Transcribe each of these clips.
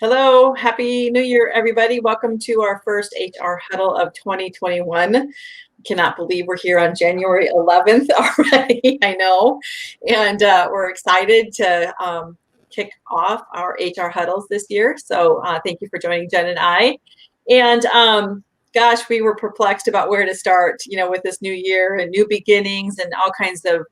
Hello, Happy New Year, everybody. Welcome to our first HR Huddle of 2021. Cannot believe we're here on January 11th already, I know. And we're excited to kick off our HR Huddles this year. So thank you for joining Jen and I. And gosh, we were perplexed about where to start, with this new year and new beginnings and all kinds of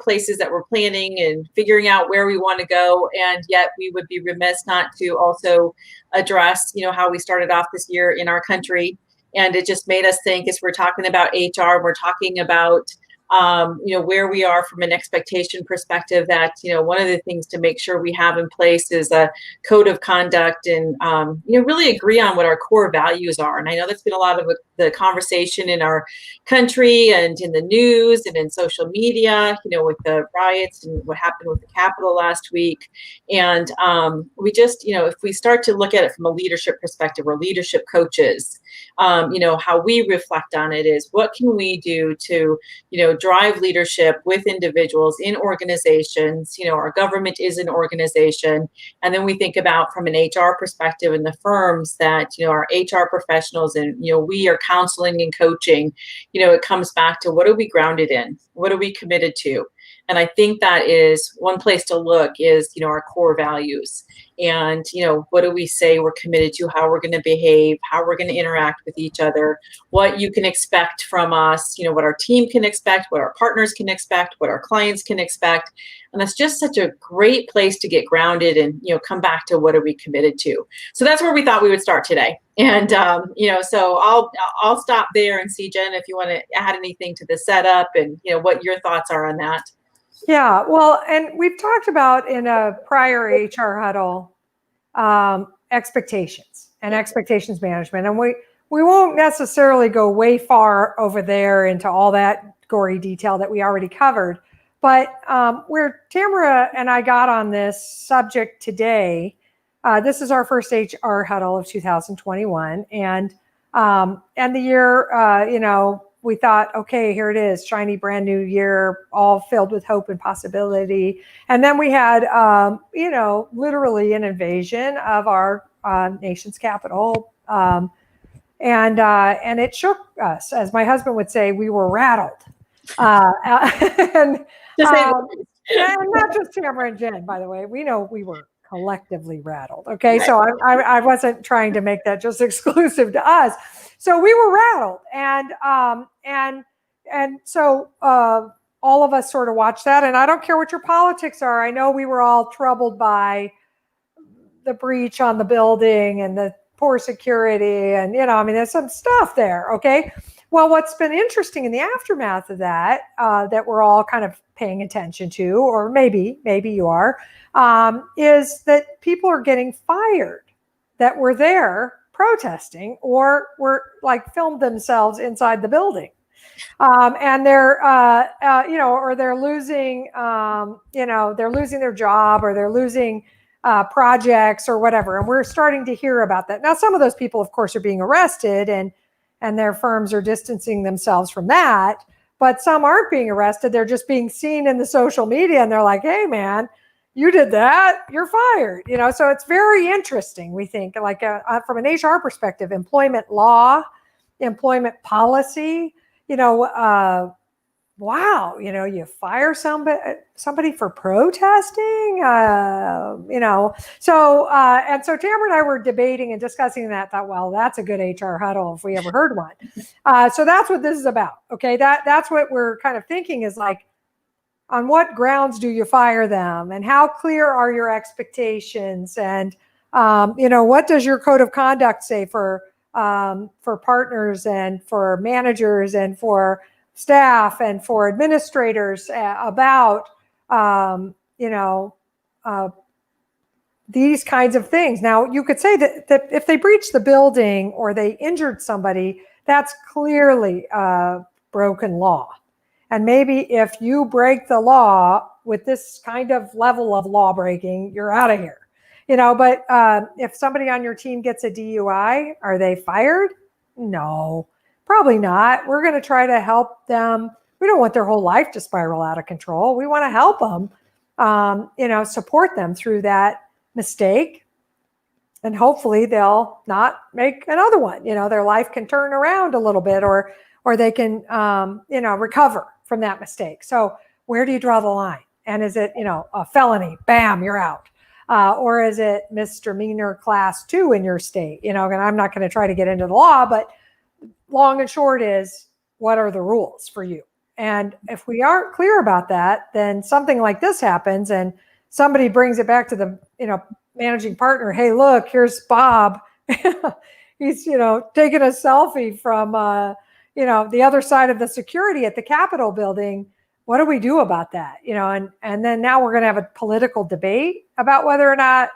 places that we're planning and figuring out where we want to go. And yet we would be remiss not to also address, how we started off this year in our country. And it just made us think, as we're talking about HR, we're talking about where we are from an expectation perspective, that, one of the things to make sure we have in place is a code of conduct and, really agree on what our core values are. And I know that's been a lot of the conversation in our country and in the news and in social media, with the riots and what happened with the Capitol last week. And we just, if we start to look at it from a leadership perspective, or leadership coaches, how we reflect on it is, what can we do to, drive leadership with individuals in organizations. Our government is an organization. And then we think about, from an HR perspective, in the firms that, our HR professionals and, we are counseling and coaching, it comes back to, what are we grounded in? What are we committed to? And I think that is one place to look is, our core values. And, what do we say we're committed to, how we're going to behave, how we're going to interact with each other, what you can expect from us, what our team can expect, what our partners can expect, what our clients can expect. And that's just such a great place to get grounded and, come back to, what are we committed to? So that's where we thought we would start today. And, so I'll stop there and see, Jen, if you want to add anything to the setup and, what your thoughts are on that. Yeah, well, and we've talked about in a prior HR huddle expectations and expectations management, and we won't necessarily go way far over there into all that gory detail that we already covered. But where Tamara and I got on this subject today, this is our first HR huddle of 2021, and the year, we thought, okay, here it is, shiny brand new year, all filled with hope and possibility. And then we had, literally an invasion of our nation's capital. And it shook us. As my husband would say, we were rattled. And not just Tamara and Jen, by the way. We know we were collectively rattled. Okay. Right. So I wasn't trying to make that just exclusive to us. So we were rattled, and so all of us sort of watched that. And I don't care what your politics are. I know we were all troubled by the breach on the building and the poor security, and there's some stuff there. Okay. Well, what's been interesting in the aftermath of that, that we're all kind of paying attention to, or maybe you are, is that people are getting fired that were there protesting or were filmed themselves inside the building. And they're, or they're losing, they're losing their job, or they're losing projects or whatever. And we're starting to hear about that. Now, some of those people, of course, are being arrested, and their firms are distancing themselves from that. But some aren't being arrested. They're just being seen in the social media, and they're like, hey, man, you did that, you're fired. So it's very interesting, we think, from an HR perspective, employment law, employment policy, wow, you fire somebody for protesting, So Tamara and I were debating and discussing that. Thought, well, that's a good HR huddle if we ever heard one. So that's what this is about. Okay, that's what we're kind of thinking is on what grounds do you fire them, and how clear are your expectations, and what does your code of conduct say for partners and for managers and for staff and for administrators about these kinds of things. Now, you could say that if they breached the building or they injured somebody, that's clearly broken law. And maybe if you break the law with this kind of level of law breaking, you're out of here. But if somebody on your team gets a DUI, are they fired? No, probably not. We're going to try to help them. We don't want their whole life to spiral out of control. We want to help them, support them through that mistake, and hopefully they'll not make another one. Their life can turn around a little bit, or they can recover from that mistake. So where do you draw the line? And is it a felony? Bam, you're out. Or is it misdemeanor class 2 in your state? And I'm not going to try to get into the law, but long and short is, what are the rules for you? And if we aren't clear about that, then something like this happens and somebody brings it back to the managing partner. Hey, look, here's Bob. He's taking a selfie from the other side of the security at the Capitol building. What do we do about that? And then now we're going to have a political debate about whether or not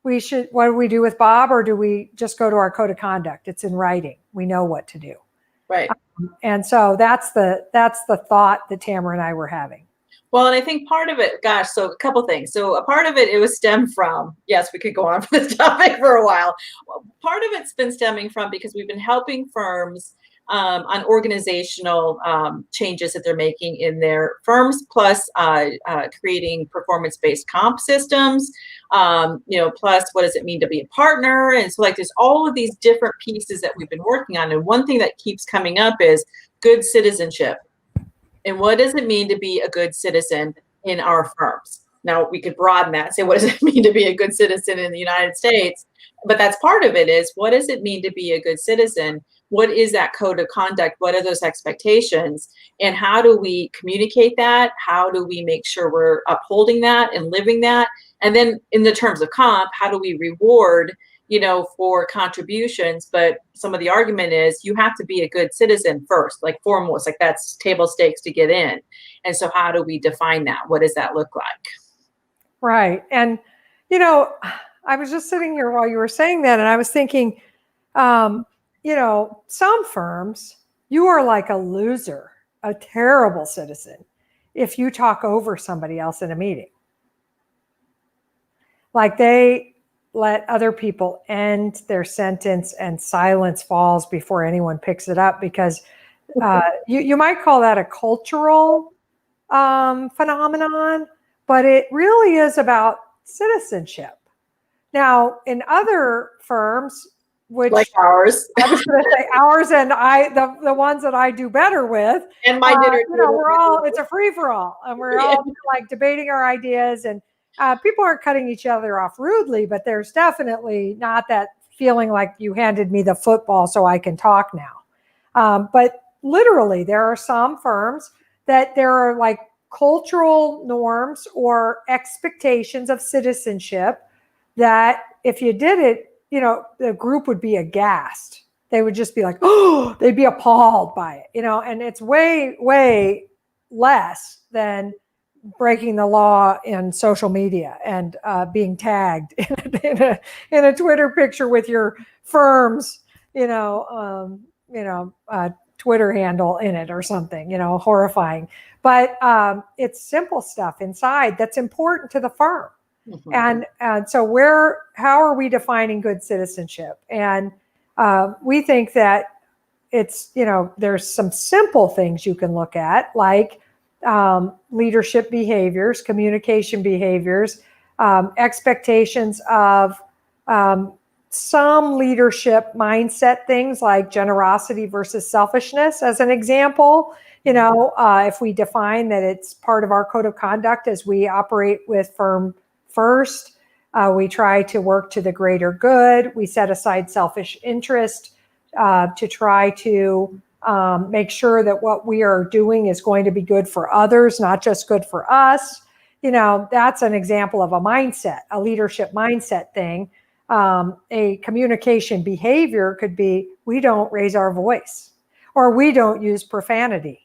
we should, what do we do with Bob, or do we just go to our code of conduct? It's in writing. We know what to do. Right. And so that's the thought that Tamara and I were having. Well, and I think part of it, gosh, so a couple things. So a part of it was stemmed from, yes, we could go on for this topic for a while. Part of it's been stemming from because we've been helping firms on organizational changes that they're making in their firms, plus creating performance-based comp systems, plus what does it mean to be a partner? And so there's all of these different pieces that we've been working on. And one thing that keeps coming up is good citizenship. And what does it mean to be a good citizen in our firms? Now, we could broaden that and say, what does it mean to be a good citizen in the United States? But that's part of it is, what does it mean to be a good citizen? What is that code of conduct? What are those expectations? And how do we communicate that? How do we make sure we're upholding that and living that? And then in the terms of comp, how do we reward for contributions? But some of the argument is you have to be a good citizen first, foremost, that's table stakes to get in. And so how do we define that? What does that look like? Right. And, I was just sitting here while you were saying that, and I was thinking, some firms, you are like a loser, a terrible citizen, if you talk over somebody else in a meeting. They let other people end their sentence and silence falls before anyone picks it up, because you might call that a cultural phenomenon, but it really is about citizenship. Now, in other firms, which like ours, I was going to say ours, and the ones that I do better with, and my dinner, we're all, it's a free for all, and we're all debating our ideas, and people aren't cutting each other off rudely, but there's definitely not that feeling like you handed me the football so I can talk now. But literally, there are some firms that there are cultural norms or expectations of citizenship that if you did it, the group would be aghast. They would just be like, oh, they'd be appalled by it, and it's way, way less than breaking the law in social media and being tagged in a Twitter picture with your firm's, Twitter handle in it or something, horrifying. But it's simple stuff inside that's important to the firm. Mm-hmm. And so how are we defining good citizenship? And we think that it's, there's some simple things you can look at, like leadership behaviors, communication behaviors, expectations of some leadership mindset things like generosity versus selfishness, as an example. If we define that it's part of our code of conduct as we operate with firm first, we try to work to the greater good. We set aside selfish interest to try to make sure that what we are doing is going to be good for others, not just good for us. That's an example of a mindset, a leadership mindset thing. A communication behavior could be, we don't raise our voice, or we don't use profanity.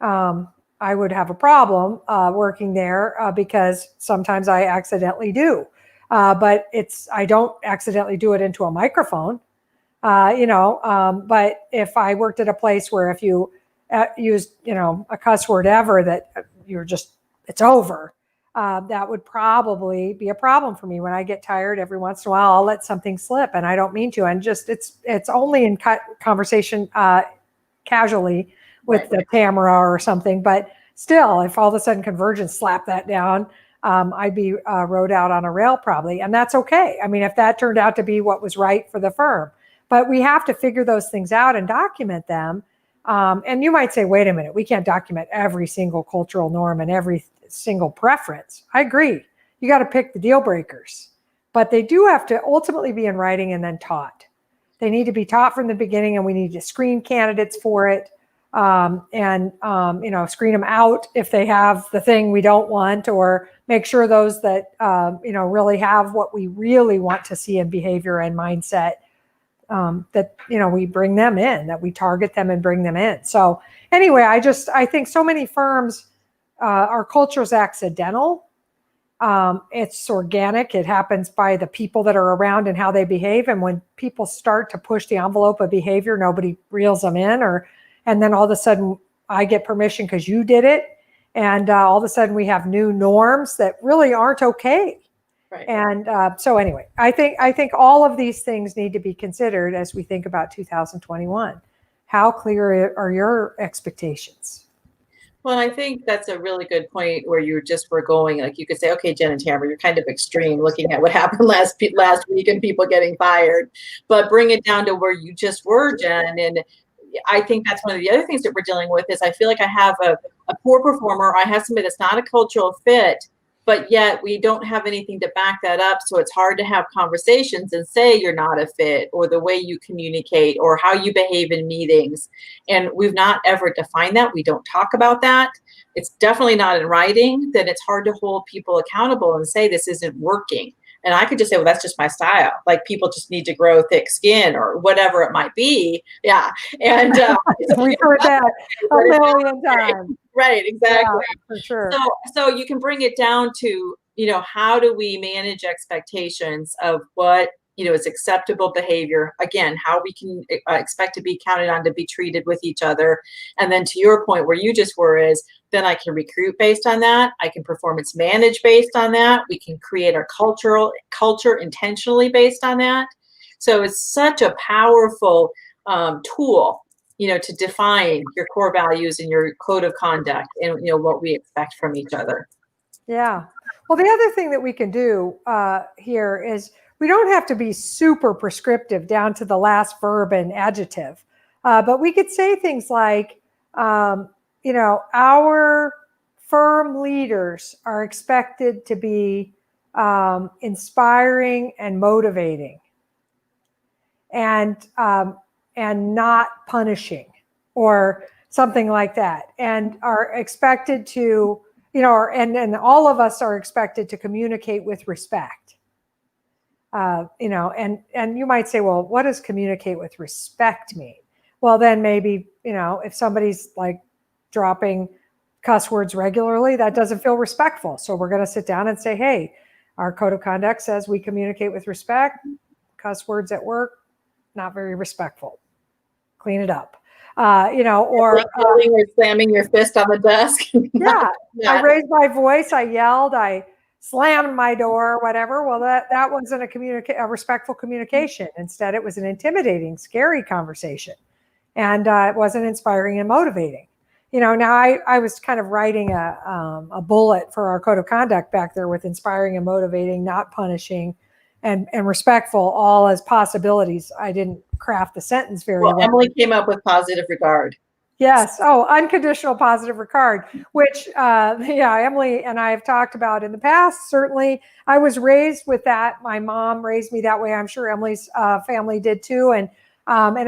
I would have a problem working there because sometimes I accidentally do. But I don't accidentally do it into a microphone, but if I worked at a place where if you used, a cuss word ever, that it's over, that would probably be a problem for me. When I get tired every once in a while, I'll let something slip, and I don't mean to. And it's only in conversation casually with the Tamara or something. But still, if all of a sudden Convergence slapped that down, I'd be rode out on a rail probably. And that's okay. I mean, if that turned out to be what was right for the firm. But we have to figure those things out and document them. And you might say, wait a minute, we can't document every single cultural norm and every single preference. I agree. You got to pick the deal breakers. But they do have to ultimately be in writing and then taught. They need to be taught from the beginning, and we need to screen candidates for it, and screen them out if they have the thing we don't want, or make sure those that really have what we really want to see in behavior and mindset, that we bring them in, that we target them and bring them in. So anyway, I think so many firms, our culture is accidental. It's organic. It happens by the people that are around and how they behave. And when people start to push the envelope of behavior, nobody reels them in, and then all of a sudden I get permission because you did it. And all of a sudden we have new norms that really aren't okay. Right. And so anyway, I think all of these things need to be considered as we think about 2021. How clear are your expectations? Well, I think that's a really good point where you just were going. Like you could say, okay, Jen and Tamara, you're kind of extreme looking at what happened last week and people getting fired, but bring it down to where you just were, Jen. And I think that's one of the other things that we're dealing with is I feel like I have a poor performer. I have somebody that's not a cultural fit, but yet we don't have anything to back that up. So it's hard to have conversations and say you're not a fit, or the way you communicate, or how you behave in meetings. And we've not ever defined that. We don't talk about that. It's definitely not in writing. Then it's hard to hold people accountable and say this isn't working. And I could just say, well, that's just my style. Like people just need to grow thick skin or whatever it might be. Yeah. And we've heard that a million times. Right, exactly. Yeah, for sure. So you can bring it down to, how do we manage expectations of what, is acceptable behavior? Again, how we can expect to be counted on to be treated with each other. And then to your point where you just were is, then I can recruit based on that. I can performance manage based on that. We can create our culture intentionally based on that. So it's such a powerful tool, to define your core values and your code of conduct and, what we expect from each other. Yeah. Well, the other thing that we can do here is we don't have to be super prescriptive down to the last verb and adjective, but we could say things like, our firm leaders are expected to be inspiring and motivating, and not punishing, or something like that, and are expected to, and all of us are expected to communicate with respect. And you might say, well, what does communicate with respect mean? Well, then maybe, if somebody's like dropping cuss words regularly, that doesn't feel respectful. So we're going to sit down and say, hey, our code of conduct says we communicate with respect. Cuss words at work, not very respectful. Clean it up. Or slamming your fist on the desk. Yeah. I raised my voice. I yelled. I slammed my door, whatever. Well, that wasn't a respectful communication. Instead, it was an intimidating, scary conversation, and it wasn't inspiring and motivating. Now I was kind of writing a bullet for our code of conduct back there with inspiring and motivating, not punishing, and respectful, all as possibilities. I didn't craft the sentence very well. Emily came up with positive regard. Yes. Oh, unconditional positive regard, which, Emily and I have talked about in the past. Certainly, I was raised with that. My mom raised me that way. I'm sure Emily's family did too. And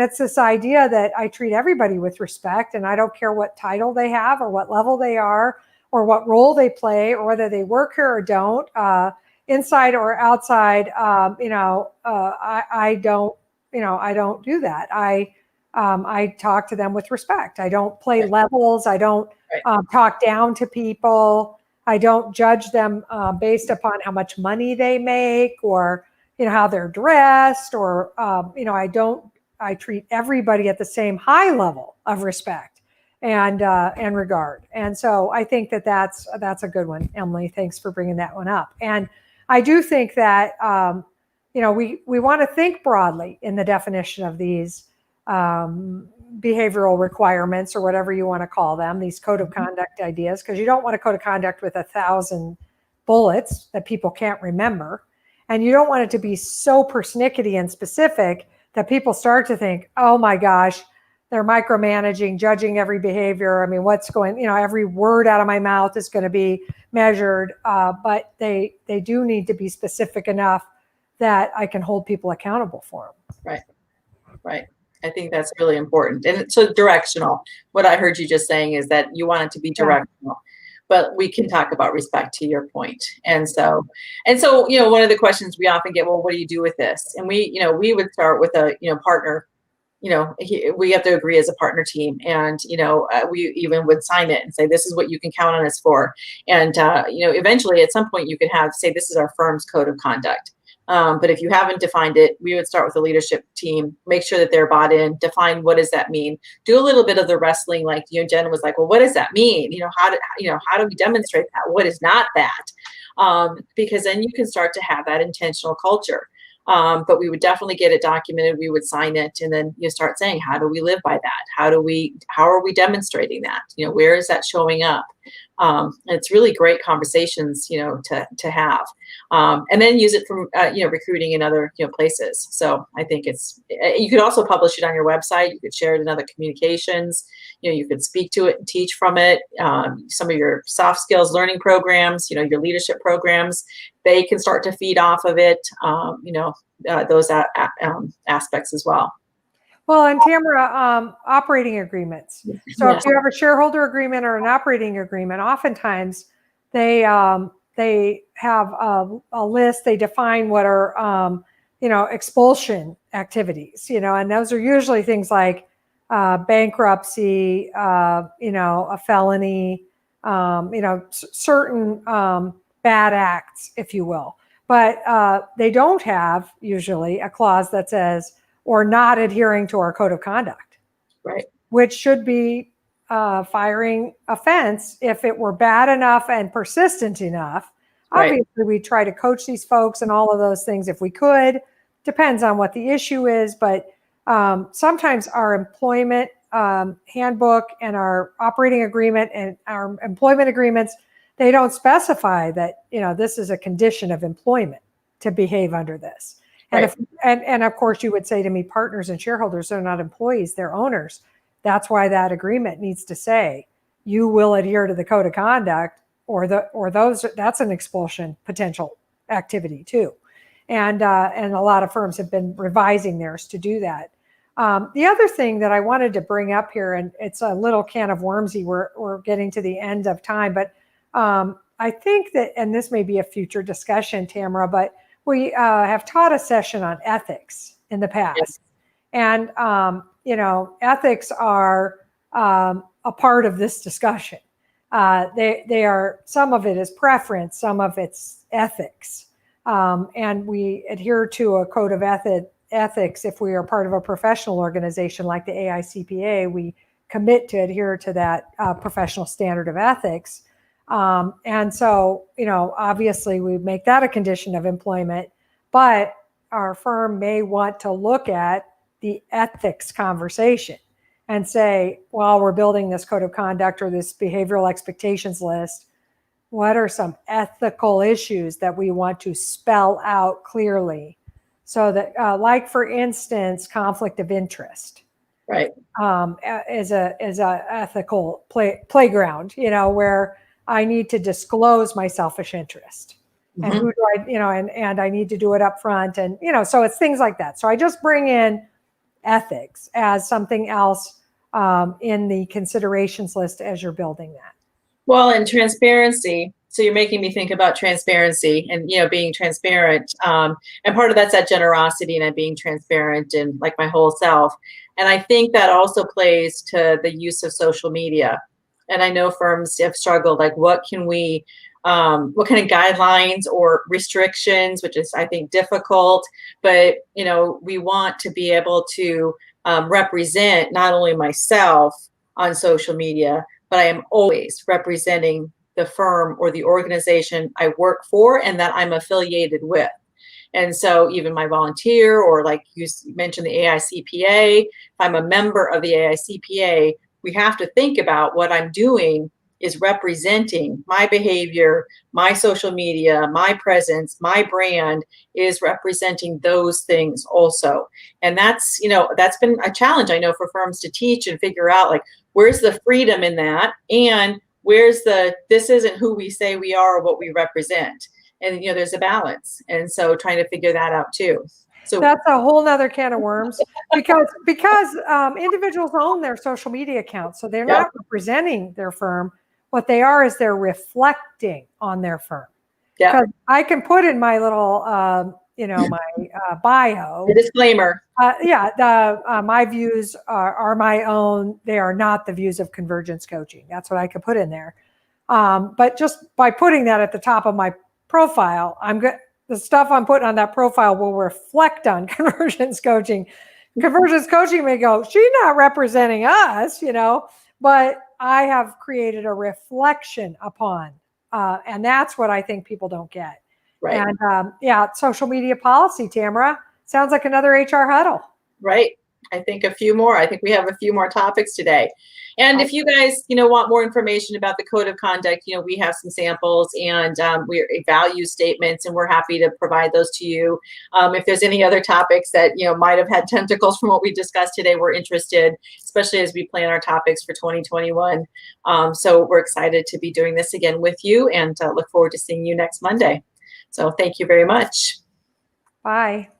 it's this idea that I treat everybody with respect, and I don't care what title they have or what level they are or what role they play or whether they work here or don't, inside or outside. I don't do that. I talk to them with respect. I don't play levels. I don't talk down to people. I don't judge them based upon how much money they make or, how they're dressed, or, I treat everybody at the same high level of respect and regard. And so I think that's a good one, Emily. Thanks for bringing that one up. And I do think that, we want to think broadly in the definition of these behavioral requirements, or whatever you want to call them, these code of conduct ideas, because you don't want a code of conduct with 1,000 bullets that people can't remember. And you don't want it to be so persnickety and specific that people start to think, oh my gosh, they're micromanaging, judging every behavior. I mean, what's going, every word out of my mouth is going to be measured. But they do need to be specific enough that I can hold people accountable for them. Right. Right. I think that's really important. And so directional. What I heard you just saying is that you want it to be directional, but we can talk about respect, to your point. And so, one of the questions we often get, well, what do you do with this? And we would start with a, partner. We have to agree as a partner team, and we even would sign it and say, this is what you can count on us for. And eventually at some point you could have, say, this is our firm's code of conduct. But if you haven't defined it, we would start with the leadership team, make sure that they're bought in, define what does that mean, do a little bit of the wrestling, like Jen was like, well, what does that mean? How do we demonstrate that? What is not that? Because then you can start to have that intentional culture. But we would definitely get it documented. We would sign it, and then you start saying, how do we live by that? How are we demonstrating that? Where is that showing up? It's really great conversations, to have, and then use it from, recruiting in other, places. So I think you could also publish it on your website. You could share it in other communications. You could speak to it and teach from it. Some of your soft skills learning programs, your leadership programs, they can start to feed off of it. Those aspects as well. Well, and Tamara, operating agreements. So if you have a shareholder agreement or an operating agreement, oftentimes they have a list. They define what are expulsion activities. And those are usually things like bankruptcy, a felony, certain bad acts, if you will. But they don't have usually a clause that says, or not adhering to our code of conduct, right? Which should be firing offense if it were bad enough and persistent enough. Right. Obviously, we try to coach these folks and all of those things if we could. Depends on what the issue is, but sometimes our employment handbook and our operating agreement and our employment agreements, they don't specify that this is a condition of employment to behave under this. And right. and of course, you would say to me, partners and shareholders are not employees; they're owners. That's why that agreement needs to say you will adhere to the code of conduct, or those. That's an expulsion potential activity too. And a lot of firms have been revising theirs to do that. The other thing that I wanted to bring up here, and it's a little can of wormsy. We're getting to the end of time, but I think that, and this may be a future discussion, Tamara, but we have taught a session on ethics in the past. Yes. And, ethics are a part of this discussion. They are, some of it is preference, some of it's ethics. And we adhere to a code of ethics if we are part of a professional organization like the AICPA. We commit to adhere to that professional standard of ethics. And so, obviously we make that a condition of employment, but our firm may want to look at the ethics conversation and say, while we're building this code of conduct or this behavioral expectations list, what are some ethical issues that we want to spell out clearly so that, like for instance, conflict of interest, right, is a ethical playground, where I need to disclose my selfish interest. Mm-hmm. And who do I, and I need to do it up front. And, so it's things like that. So I just bring in ethics as something else in the considerations list as you're building that. Well, and transparency. So you're making me think about transparency and, being transparent. And part of that's that generosity and being transparent and like my whole self. And I think that also plays to the use of social media. And I know firms have struggled, like what kind of guidelines or restrictions, which is, I think, difficult, but, we want to be able to represent not only myself on social media, but I am always representing the firm or the organization I work for and that I'm affiliated with. And so even my volunteer, or like you mentioned, the AICPA, if I'm a member of the AICPA, we have to think about what I'm doing is representing my behavior, my social media, my presence, my brand is representing those things also. And that's, that's been a challenge, I know, for firms to teach and figure out, like, where's the freedom in that, and where's this isn't who we say we are or what we represent. And there's a balance, and so trying to figure that out too. So that's a whole nother can of worms, because individuals own their social media accounts, so they're yep, not representing their firm. What they are is they're reflecting on their firm. yeah, Because I can put in my little, my bio. the disclaimer. My views are my own. They are not the views of Convergence Coaching. That's what I could put in there. But just by putting that at the top of my profile, the stuff I'm putting on that profile will reflect on Convergence Coaching. Convergence Coaching may go, she's not representing us, but I have created a reflection upon, and that's what I think people don't get. Right. And social media policy, Tamara, sounds like another HR huddle. Right. I think a few more. I think we have a few more topics today. And if you guys, want more information about the code of conduct, we have some samples, and we're value statements, and we're happy to provide those to you. If there's any other topics that, might have had tentacles from what we discussed today, we're interested, especially as we plan our topics for 2021. So we're excited to be doing this again with you, and look forward to seeing you next Monday. So thank you very much. Bye.